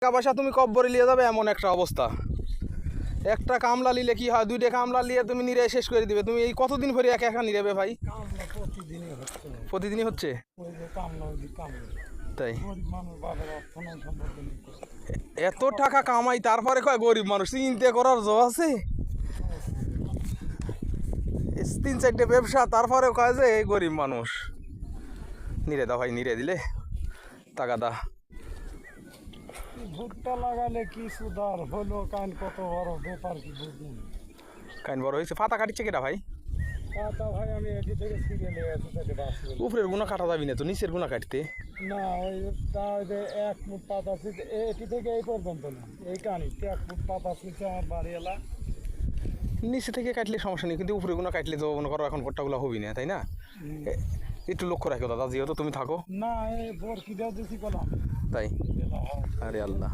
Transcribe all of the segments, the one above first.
টাকা পয়সা তুমি কব্বরে নিয়ে যাবে এমন একটা অবস্থা। একটা কামলা নিলে কি হয়, দুইটা কামলা নিয়ে তুমি নিরে শেষ করে দিবে। তুমি এই কতদিন ভরে একা একা নিরেবে ভাই? প্রতিদিনই হচ্ছে তাই? এত টাকা কামাই তারপরে কয় গরিব মানুষ, চিন্তা করার জো আছে? 3-4টে ব্যবসা তারপরে কয় যে গরিব মানুষ। নিরে দাও ভাই, নিরে দিলে টাকা দা। ভুট্টা লাগালে কি সুদার হলো, কান কত বড় ব্যাপার কি বুঝলেন? কাইন বড় হয়েছে। পাতা কাটছে কেটা ভাই? পাতা ভাই আমি এটি থেকে ছিঁড়ে নিয়ে আসি তাকে বাস। উপরের গুণা কাটা যাবি না তো, নিচের গুণা কাটতে? না ওই তা যে 1 ফুট পাতা ছিঁড়ে এটি থেকে এই পর্যন্ত না, এই কানিতে 1 ফুট পাতা ছিঁড়ছে আমার বাড়ি এলা। নিচে থেকে কাটলে সমস্যা নেই, কিন্তু উপরে গুণা কাটলে তো মনে করো এখন ভুট্টাগুলো হবি না, তাই না? একটু লক্ষ্য রাখো দাদা, যেহেতু তুমি থাকো। না এই বর কি দেওয়া দিছি কলাম তাই? আরে আল্লাহ।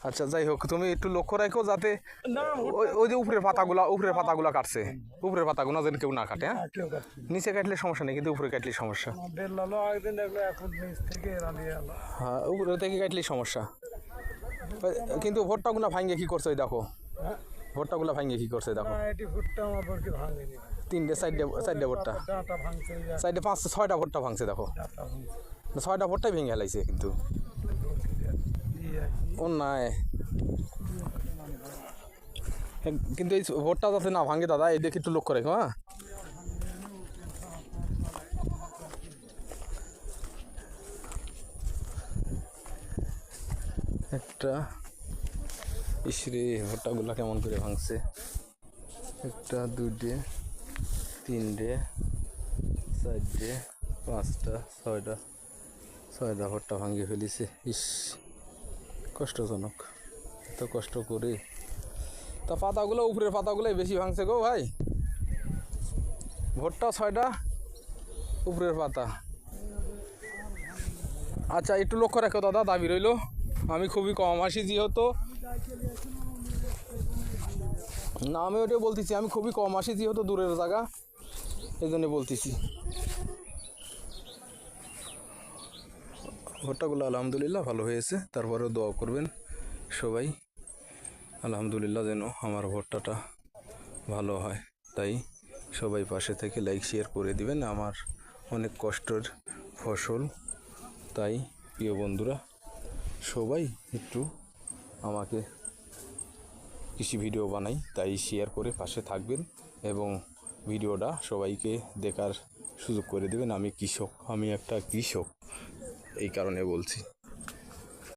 আচ্ছা যাই হোক, তুমি একটু লক্ষ্য রাখো যাতে ওই যে উপরের পাতাগুলা কাটছে, উপরের পাতাগুলো যেন কেউ না কাটে। হ্যাঁ, নিচে কাটলে সমস্যা নেই, কিন্তু উপরে কাটলে সমস্যা। হ্যাঁ, উপরে থেকে কাটলে সমস্যা। কিন্তু ভুট্টাগুলো ভাঙে কি করছে দেখো, ভুট্টাগুলো ভাঙে কি করছে দেখো। 3টে 4টে ভুট্টা, সাইডে 5-6টা ভুট্টা ভাঙছে দেখো। 6টা ভুট্টাই ভেঙে হেলাইছে কিন্তু অন্যায়। কিন্তু এই ভোটটা যাতে না ভাঙে দাদা, এই দেখে একটু লক্ষ্য রেখো। হ্যাঁ, একটা ইসরে ভুট্টাগুলা কেমন করে ভাঙছে। 1টা 2টে 3টে 4টে 5টা 6টা ভুট্টা ভাঙিয়ে ফেলিছে। ইস, কষ্টজনক, এত কষ্ট করে। তা পাতাগুলো, উপরের পাতাগুলোই বেশি ভাঙছে গো ভাই। ভুট্টা 6টা, উপরের পাতা। আচ্ছা একটু লক্ষ্য রাখো দাদা, দাবি রইল। আমি খুবই কম আসি যেহেতু, না আমি ওটাই বলতেছি, আমি খুবই কম আসি যেহেতু দূরের জায়গা, এই জন্য বলতেছি। ভুট্টাগুলো আলহামদুলিল্লাহ ভালো হয়েছে, তারপরেও দোয়া করবেন সবাই আলহামদুলিল্লাহ যেন আমার ভুট্টাটা ভালো হয়। তাই সবাই পাশে থেকে লাইক শেয়ার করে দিবেন, আমার অনেক কষ্টের ফসল। তাই প্রিয় বন্ধুরা সবাই একটু আমাকে কৃষি ভিডিও বানাই, তাই শেয়ার করে পাশে থাকবেন এবং ভিডিওটা সবাইকে দেখার সুযোগ করে দেবেন। আমি কৃষক, আমি একটা কৃষক, এই কারণে বলছি।